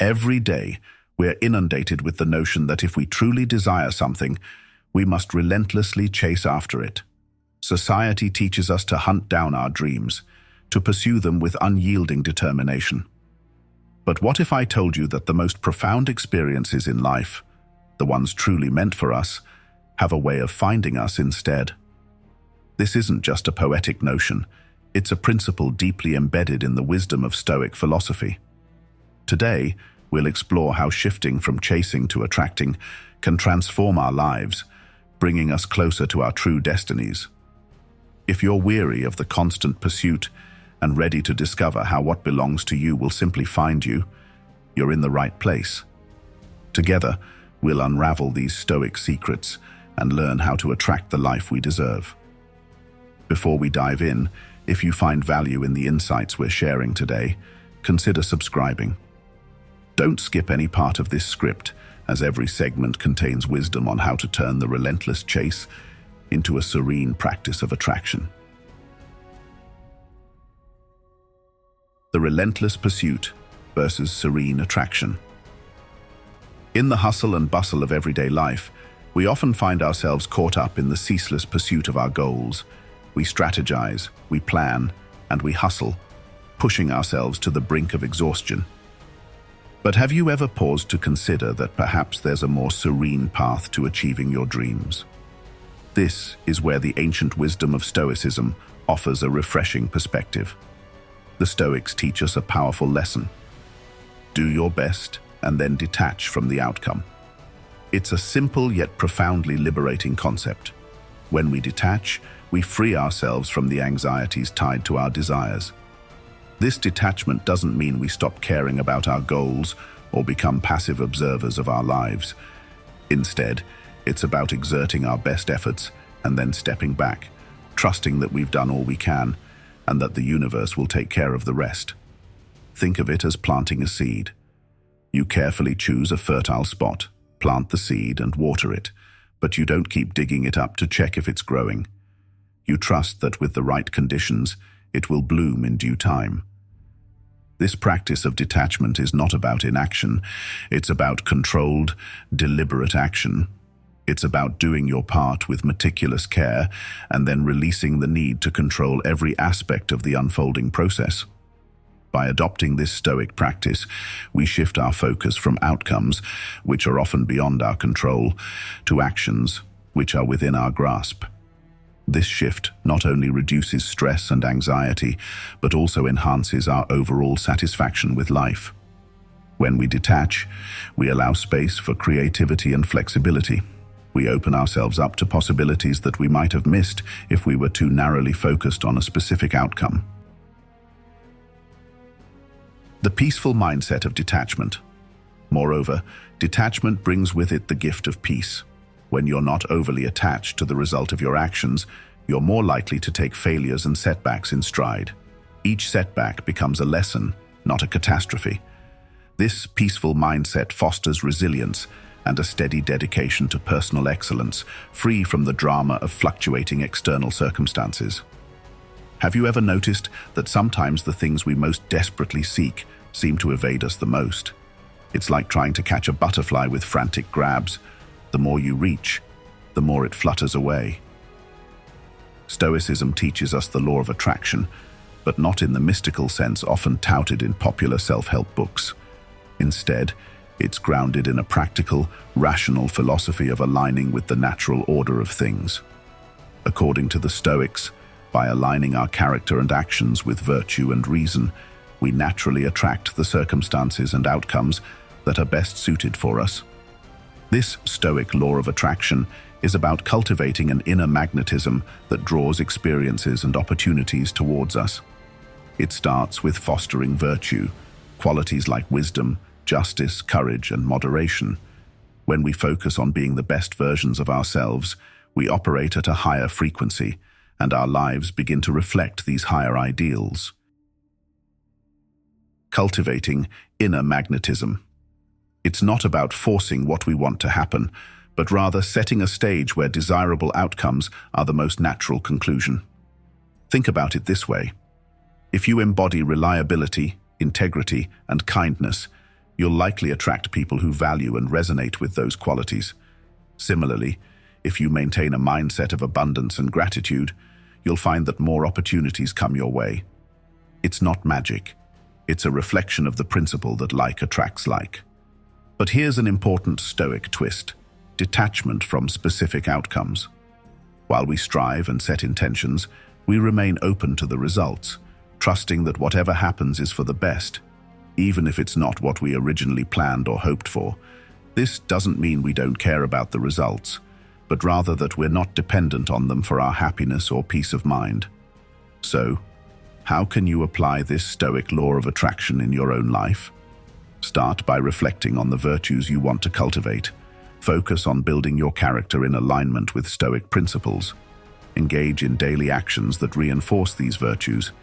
Every day, we're inundated with the notion that if we truly desire something, we must relentlessly chase after it. Society teaches us to hunt down our dreams, to pursue them with unyielding determination. But what if I told you that the most profound experiences in life, the ones truly meant for us, have a way of finding us instead? This isn't just a poetic notion, it's a principle deeply embedded in the wisdom of Stoic philosophy. Today, we'll explore how shifting from chasing to attracting can transform our lives, bringing us closer to our true destinies. If you're weary of the constant pursuit and ready to discover how what belongs to you will simply find you, you're in the right place. Together, we'll unravel these Stoic secrets and learn how to attract the life we deserve. Before we dive in, if you find value in the insights we're sharing today, consider subscribing. Don't skip any part of this script, as every segment contains wisdom on how to turn the relentless chase into a serene practice of attraction. The relentless pursuit versus serene attraction. In the hustle and bustle of everyday life, we often find ourselves caught up in the ceaseless pursuit of our goals. We strategize, we plan, and we hustle, pushing ourselves to the brink of exhaustion. But have you ever paused to consider that perhaps there's a more serene path to achieving your dreams? This is where the ancient wisdom of Stoicism offers a refreshing perspective. The Stoics teach us a powerful lesson. Do your best and then detach from the outcome. It's a simple yet profoundly liberating concept. When we detach, we free ourselves from the anxieties tied to our desires. This detachment doesn't mean we stop caring about our goals or become passive observers of our lives. Instead, it's about exerting our best efforts and then stepping back, trusting that we've done all we can and that the universe will take care of the rest. Think of it as planting a seed. You carefully choose a fertile spot, plant the seed and water it, but you don't keep digging it up to check if it's growing. You trust that with the right conditions, it will bloom in due time. This practice of detachment is not about inaction, it's about controlled, deliberate action. It's about doing your part with meticulous care and then releasing the need to control every aspect of the unfolding process. By adopting this Stoic practice, we shift our focus from outcomes, which are often beyond our control, to actions, which are within our grasp. This shift not only reduces stress and anxiety, but also enhances our overall satisfaction with life. When we detach, we allow space for creativity and flexibility. We open ourselves up to possibilities that we might have missed if we were too narrowly focused on a specific outcome. The peaceful mindset of detachment. Moreover, detachment brings with it the gift of peace. When you're not overly attached to the result of your actions, you're more likely to take failures and setbacks in stride. Each setback becomes a lesson, not a catastrophe. This peaceful mindset fosters resilience and a steady dedication to personal excellence, free from the drama of fluctuating external circumstances. Have you ever noticed that sometimes the things we most desperately seek seem to evade us the most? It's like trying to catch a butterfly with frantic grabs. The more you reach, the more it flutters away. Stoicism teaches us the law of attraction, but not in the mystical sense often touted in popular self-help books. Instead, it's grounded in a practical, rational philosophy of aligning with the natural order of things. According to the Stoics, by aligning our character and actions with virtue and reason, we naturally attract the circumstances and outcomes that are best suited for us. This Stoic law of attraction is about cultivating an inner magnetism that draws experiences and opportunities towards us. It starts with fostering virtue, qualities like wisdom, justice, courage, and moderation. When we focus on being the best versions of ourselves, we operate at a higher frequency, and our lives begin to reflect these higher ideals. Cultivating inner magnetism. It's not about forcing what we want to happen, but rather setting a stage where desirable outcomes are the most natural conclusion. Think about it this way. If you embody reliability, integrity, and kindness, you'll likely attract people who value and resonate with those qualities. Similarly, if you maintain a mindset of abundance and gratitude, you'll find that more opportunities come your way. It's not magic. It's a reflection of the principle that like attracts like. But here's an important Stoic twist: detachment from specific outcomes. While we strive and set intentions, we remain open to the results, trusting that whatever happens is for the best, even if it's not what we originally planned or hoped for. This doesn't mean we don't care about the results, but rather that we're not dependent on them for our happiness or peace of mind. So, how can you apply this Stoic law of attraction in your own life? Start by reflecting on the virtues you want to cultivate. Focus on building your character in alignment with Stoic principles. Engage in daily actions that reinforce these virtues,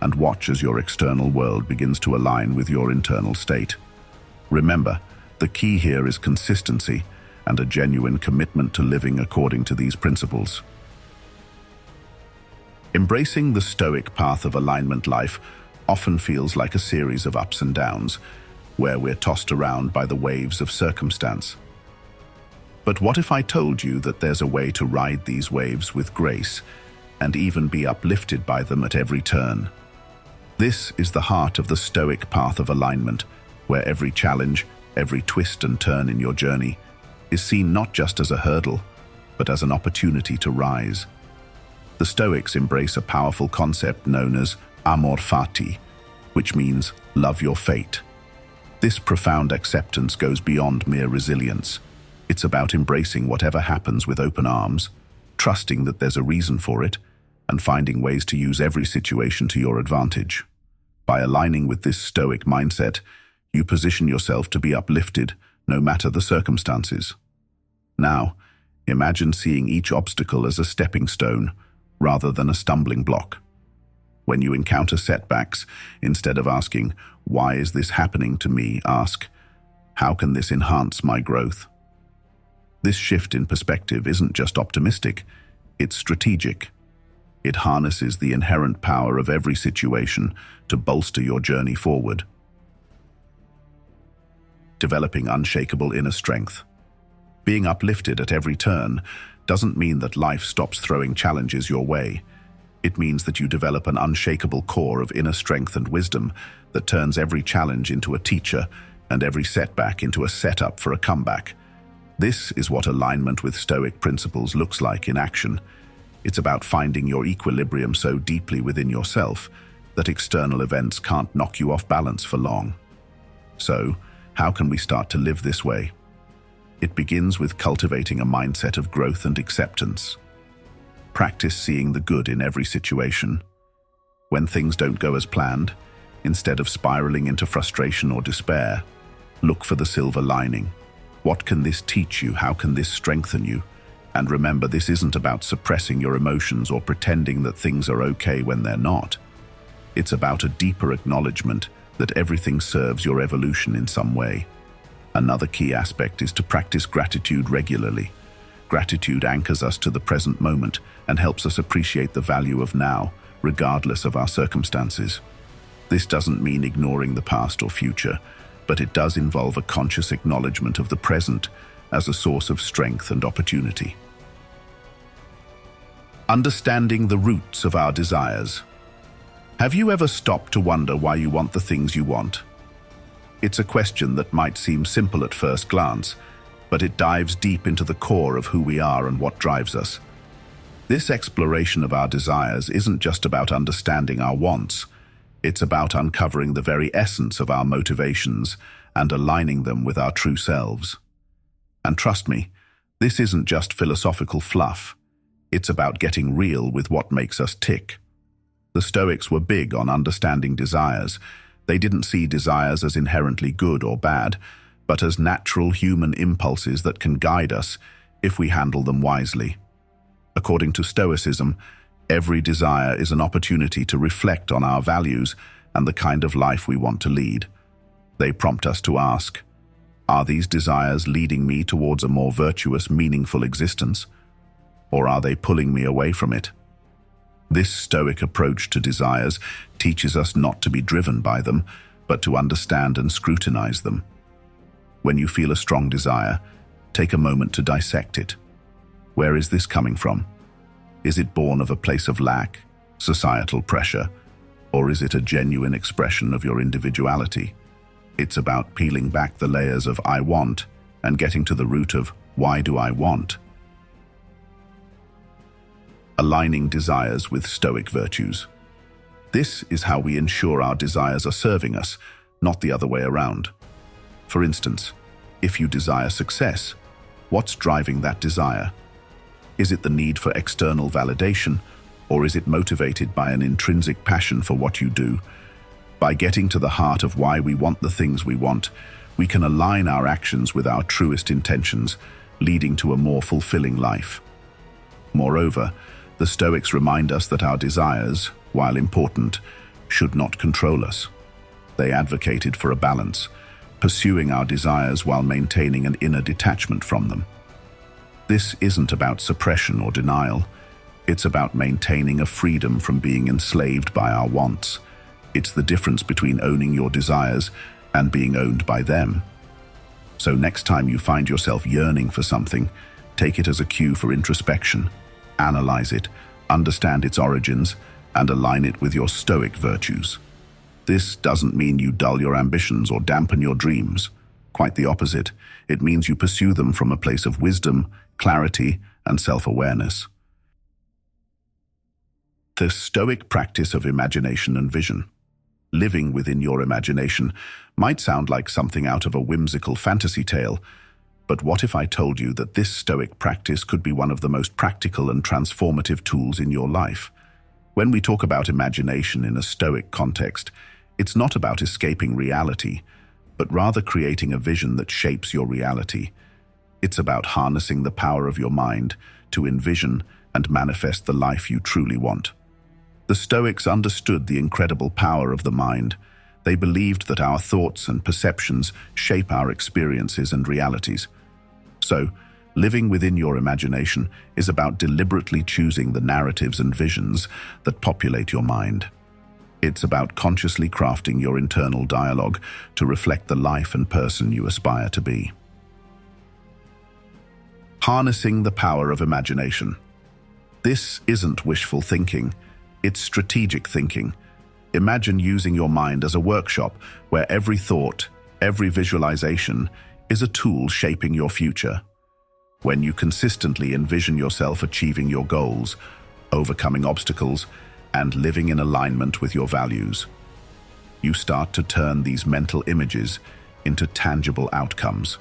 and watch as your external world begins to align with your internal state. Remember, the key here is consistency and a genuine commitment to living according to these principles. Embracing the Stoic path of alignment life often feels like a series of ups and downs, where we're tossed around by the waves of circumstance. But what if I told you that there's a way to ride these waves with grace and even be uplifted by them at every turn? This is the heart of the Stoic path of alignment, where every challenge, every twist and turn in your journey is seen not just as a hurdle, but as an opportunity to rise. The Stoics embrace a powerful concept known as amor fati, which means love your fate. This profound acceptance goes beyond mere resilience. It's about embracing whatever happens with open arms, trusting that there's a reason for it, and finding ways to use every situation to your advantage. By aligning with this Stoic mindset, you position yourself to be uplifted no matter the circumstances. Now, imagine seeing each obstacle as a stepping stone rather than a stumbling block. When you encounter setbacks, instead of asking, "Why is this happening to me?" ask, "How can this enhance my growth?" This shift in perspective isn't just optimistic, it's strategic. It harnesses the inherent power of every situation to bolster your journey forward. Developing unshakable inner strength. Being uplifted at every turn doesn't mean that life stops throwing challenges your way. It means that you develop an unshakable core of inner strength and wisdom that turns every challenge into a teacher and every setback into a setup for a comeback. This is what alignment with Stoic principles looks like in action. It's about finding your equilibrium so deeply within yourself that external events can't knock you off balance for long. So, how can we start to live this way? It begins with cultivating a mindset of growth and acceptance. Practice seeing the good in every situation. When things don't go as planned, instead of spiraling into frustration or despair, look for the silver lining. What can this teach you? How can this strengthen you? And remember, this isn't about suppressing your emotions or pretending that things are okay when they're not. It's about a deeper acknowledgement that everything serves your evolution in some way. Another key aspect is to practice gratitude regularly. Gratitude anchors us to the present moment and helps us appreciate the value of now, regardless of our circumstances. This doesn't mean ignoring the past or future, but it does involve a conscious acknowledgement of the present as a source of strength and opportunity. Understanding the roots of our desires. Have you ever stopped to wonder why you want the things you want? It's a question that might seem simple at first glance, but it dives deep into the core of who we are and what drives us. This exploration of our desires isn't just about understanding our wants. It's about uncovering the very essence of our motivations and aligning them with our true selves. And trust me, this isn't just philosophical fluff. It's about getting real with what makes us tick. The Stoics were big on understanding desires. They didn't see desires as inherently good or bad, but as natural human impulses that can guide us if we handle them wisely. According to Stoicism, every desire is an opportunity to reflect on our values and the kind of life we want to lead. They prompt us to ask, are these desires leading me towards a more virtuous, meaningful existence? Or are they pulling me away from it? This Stoic approach to desires teaches us not to be driven by them, but to understand and scrutinize them. When you feel a strong desire, take a moment to dissect it. Where is this coming from? Is it born of a place of lack, societal pressure, or is it a genuine expression of your individuality? It's about peeling back the layers of "I want" and getting to the root of "Why do I want?" Aligning desires with Stoic virtues. This is how we ensure our desires are serving us, not the other way around. For instance, if you desire success, what's driving that desire? Is it the need for external validation, or is it motivated by an intrinsic passion for what you do? By getting to the heart of why we want the things we want, we can align our actions with our truest intentions, leading to a more fulfilling life. Moreover, the Stoics remind us that our desires, while important, should not control us. They advocated for a balance, pursuing our desires while maintaining an inner detachment from them. This isn't about suppression or denial. It's about maintaining a freedom from being enslaved by our wants. It's the difference between owning your desires and being owned by them. So next time you find yourself yearning for something, take it as a cue for introspection. Analyze it, understand its origins, and align it with your Stoic virtues. This doesn't mean you dull your ambitions or dampen your dreams. Quite the opposite. It means you pursue them from a place of wisdom, clarity, and self-awareness. The Stoic practice of imagination and vision. Living within your imagination might sound like something out of a whimsical fantasy tale, but what if I told you that this Stoic practice could be one of the most practical and transformative tools in your life? When we talk about imagination in a Stoic context, it's not about escaping reality, but rather creating a vision that shapes your reality. It's about harnessing the power of your mind to envision and manifest the life you truly want. The Stoics understood the incredible power of the mind. They believed that our thoughts and perceptions shape our experiences and realities. So, living within your imagination is about deliberately choosing the narratives and visions that populate your mind. It's about consciously crafting your internal dialogue to reflect the life and person you aspire to be. Harnessing the power of imagination. This isn't wishful thinking. It's strategic thinking. Imagine using your mind as a workshop where every thought, every visualization is a tool shaping your future. When you consistently envision yourself achieving your goals, overcoming obstacles, and living in alignment with your values, you start to turn these mental images into tangible outcomes.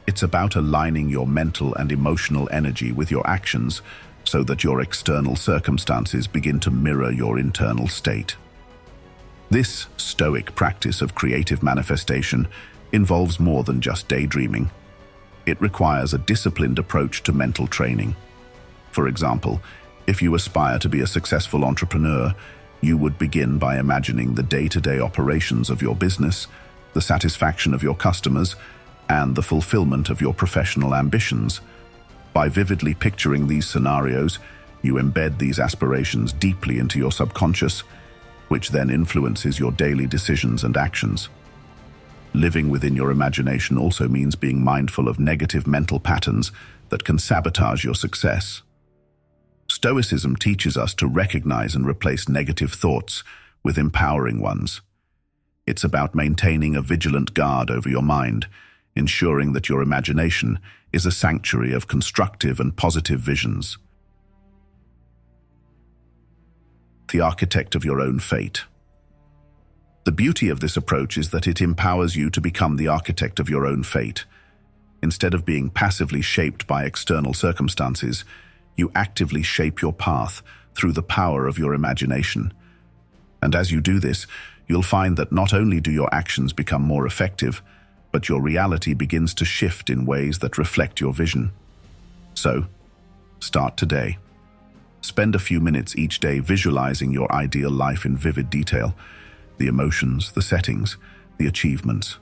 It's about aligning your mental and emotional energy with your actions so that your external circumstances begin to mirror your internal state. This Stoic practice of creative manifestation involves more than just daydreaming. It requires a disciplined approach to mental training. For example, if you aspire to be a successful entrepreneur, you would begin by imagining the day-to-day operations of your business, the satisfaction of your customers, and the fulfillment of your professional ambitions. By vividly picturing these scenarios, you embed these aspirations deeply into your subconscious, which then influences your daily decisions and actions. Living within your imagination also means being mindful of negative mental patterns that can sabotage your success. Stoicism teaches us to recognize and replace negative thoughts with empowering ones. It's about maintaining a vigilant guard over your mind, ensuring that your imagination is a sanctuary of constructive and positive visions. The architect of your own fate. The beauty of this approach is that it empowers you to become the architect of your own fate. Instead of being passively shaped by external circumstances, you actively shape your path through the power of your imagination. And as you do this, you'll find that not only do your actions become more effective, but your reality begins to shift in ways that reflect your vision. So, start today. Spend a few minutes each day visualizing your ideal life in vivid detail. The emotions, the settings, the achievements.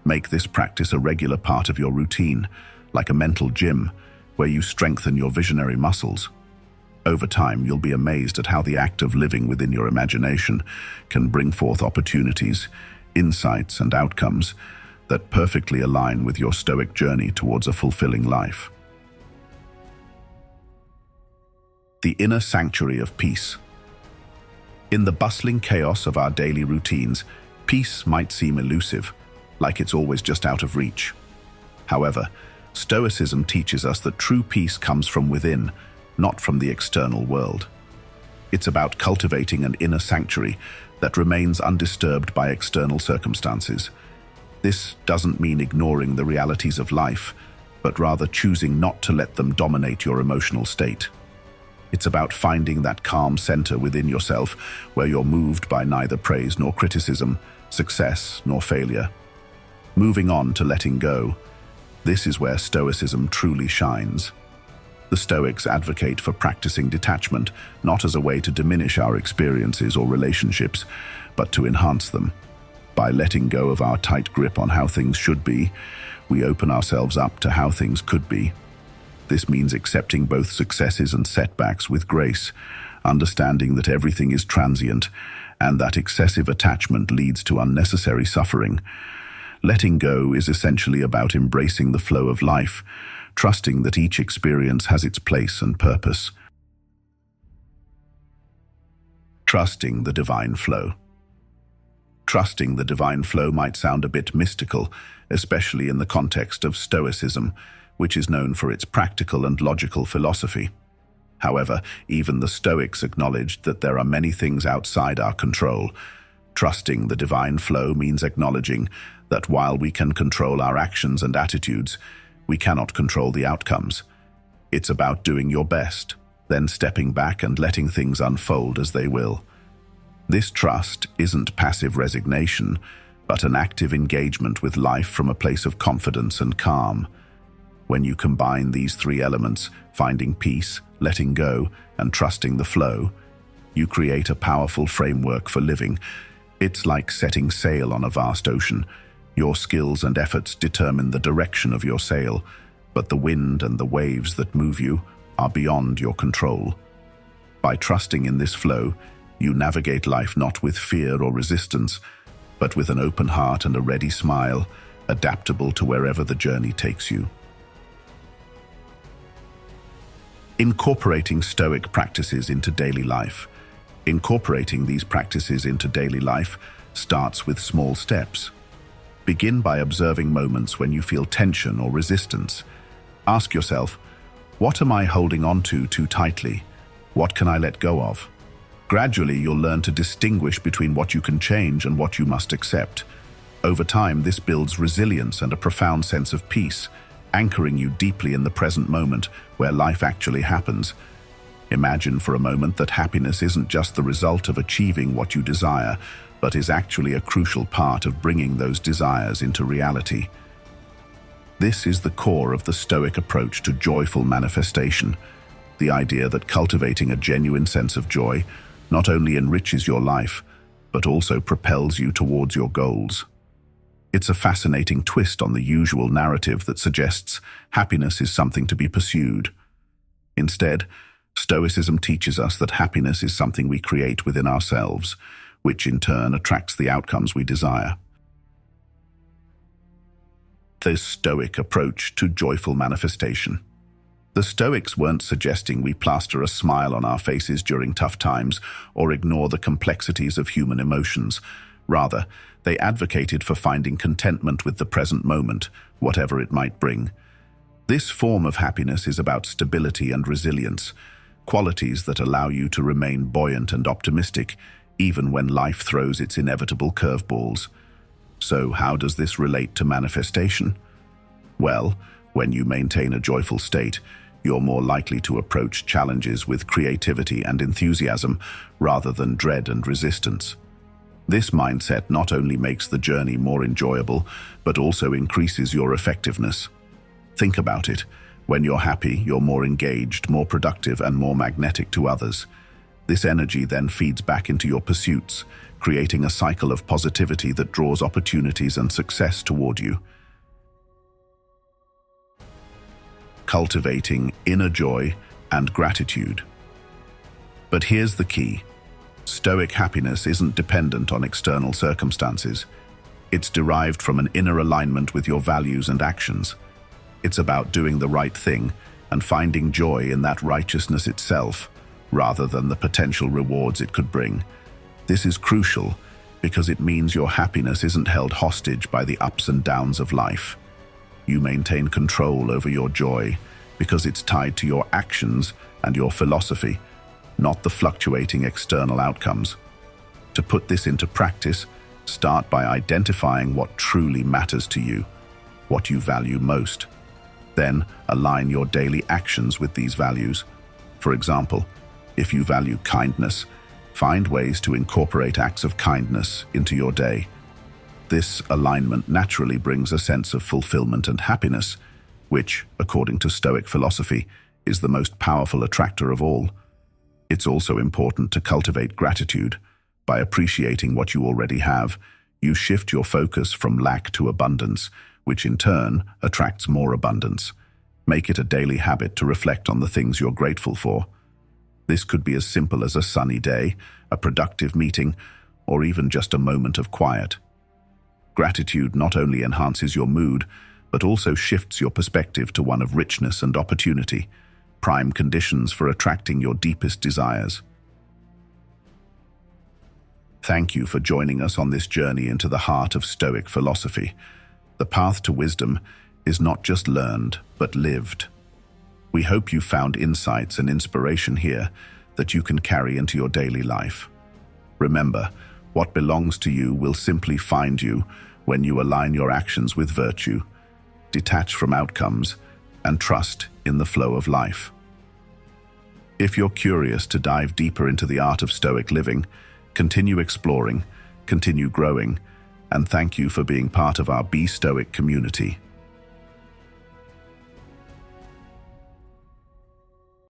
Make this practice a regular part of your routine, like a mental gym, where you strengthen your visionary muscles. Over time, you'll be amazed at how the act of living within your imagination can bring forth opportunities, insights, and outcomes that perfectly align with your Stoic journey towards a fulfilling life. The inner sanctuary of peace. In the bustling chaos of our daily routines, peace might seem elusive, like it's always just out of reach. However, Stoicism teaches us that true peace comes from within, not from the external world. It's about cultivating an inner sanctuary that remains undisturbed by external circumstances. This doesn't mean ignoring the realities of life, but rather choosing not to let them dominate your emotional state. It's about finding that calm center within yourself where you're moved by neither praise nor criticism, success nor failure. Moving on to letting go. This is where Stoicism truly shines. The Stoics advocate for practicing detachment, not as a way to diminish our experiences or relationships, but to enhance them. By letting go of our tight grip on how things should be, we open ourselves up to how things could be. This means accepting both successes and setbacks with grace, understanding that everything is transient and that excessive attachment leads to unnecessary suffering. Letting go is essentially about embracing the flow of life, trusting that each experience has its place and purpose. Trusting the divine flow. Trusting the divine flow might sound a bit mystical, especially in the context of Stoicism, which is known for its practical and logical philosophy. However, even the Stoics acknowledged that there are many things outside our control. Trusting the divine flow means acknowledging that while we can control our actions and attitudes, we cannot control the outcomes. It's about doing your best, then stepping back and letting things unfold as they will. This trust isn't passive resignation, but an active engagement with life from a place of confidence and calm. When you combine these three elements, finding peace, letting go, and trusting the flow, you create a powerful framework for living. It's like setting sail on a vast ocean. Your skills and efforts determine the direction of your sail, but the wind and the waves that move you are beyond your control. By trusting in this flow, you navigate life not with fear or resistance, but with an open heart and a ready smile, adaptable to wherever the journey takes you. Incorporating Stoic practices into daily life. Incorporating these practices into daily life starts with small steps. Begin by observing moments when you feel tension or resistance. Ask yourself, what am I holding on to too tightly? What can I let go of? Gradually, you'll learn to distinguish between what you can change and what you must accept. Over time, this builds resilience and a profound sense of peace, anchoring you deeply in the present moment where life actually happens. Imagine for a moment that happiness isn't just the result of achieving what you desire, but is actually a crucial part of bringing those desires into reality. This is the core of the Stoic approach to joyful manifestation, the idea that cultivating a genuine sense of joy not only enriches your life, but also propels you towards your goals. It's a fascinating twist on the usual narrative that suggests happiness is something to be pursued. Instead, Stoicism teaches us that happiness is something we create within ourselves, which in turn attracts the outcomes we desire. The Stoic approach to joyful manifestation. The Stoics weren't suggesting we plaster a smile on our faces during tough times or ignore the complexities of human emotions. Rather, they advocated for finding contentment with the present moment, whatever it might bring. This form of happiness is about stability and resilience, qualities that allow you to remain buoyant and optimistic, even when life throws its inevitable curveballs. So how does this relate to manifestation? Well, when you maintain a joyful state, you're more likely to approach challenges with creativity and enthusiasm rather than dread and resistance. This mindset not only makes the journey more enjoyable, but also increases your effectiveness. Think about it. When you're happy, you're more engaged, more productive, and more magnetic to others. This energy then feeds back into your pursuits, creating a cycle of positivity that draws opportunities and success toward you. Cultivating inner joy and gratitude. But here's the key. Stoic happiness isn't dependent on external circumstances. It's derived from an inner alignment with your values and actions. It's about doing the right thing and finding joy in that righteousness itself, rather than the potential rewards it could bring. This is crucial because it means your happiness isn't held hostage by the ups and downs of life. You maintain control over your joy because it's tied to your actions and your philosophy, not the fluctuating external outcomes. To put this into practice, start by identifying what truly matters to you, what you value most. Then align your daily actions with these values. For example, if you value kindness, find ways to incorporate acts of kindness into your day. This alignment naturally brings a sense of fulfillment and happiness, which, according to Stoic philosophy, is the most powerful attractor of all. It's also important to cultivate gratitude. By appreciating what you already have, you shift your focus from lack to abundance, which in turn attracts more abundance. Make it a daily habit to reflect on the things you're grateful for. This could be as simple as a sunny day, a productive meeting, or even just a moment of quiet. Gratitude not only enhances your mood, but also shifts your perspective to one of richness and opportunity, prime conditions for attracting your deepest desires. Thank you for joining us on this journey into the heart of Stoic philosophy. The path to wisdom is not just learned, but lived. We hope you found insights and inspiration here that you can carry into your daily life. Remember, what belongs to you will simply find you when you align your actions with virtue, detach from outcomes, and trust in the flow of life. If you're curious to dive deeper into the art of Stoic living, continue exploring, continue growing, and thank you for being part of our Be Stoic community.